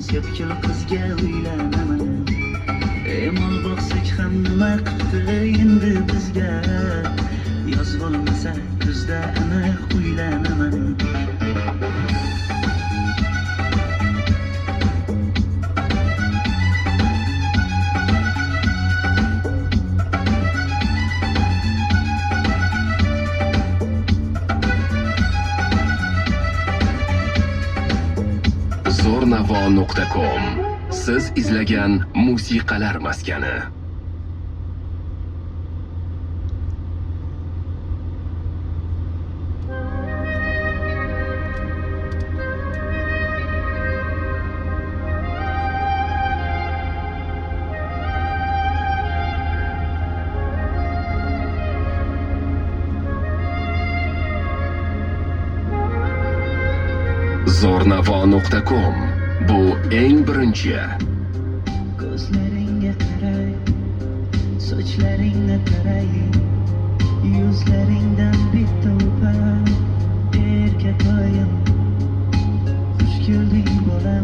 sepkil qizga uylanaman. Mol boqsak ham nima qipti endi bizga? Yoz bo'lmasa kuzda aniq uylanaman. Zo'rnavo.com siz izlagan musiqalar maskani. Zo'rnavo.com bu eng birinchi Ko'zlaringga qaray, sochlaringni qaray, yuzlaringdan bitta o'par erkatoyim. Xush kelding bola,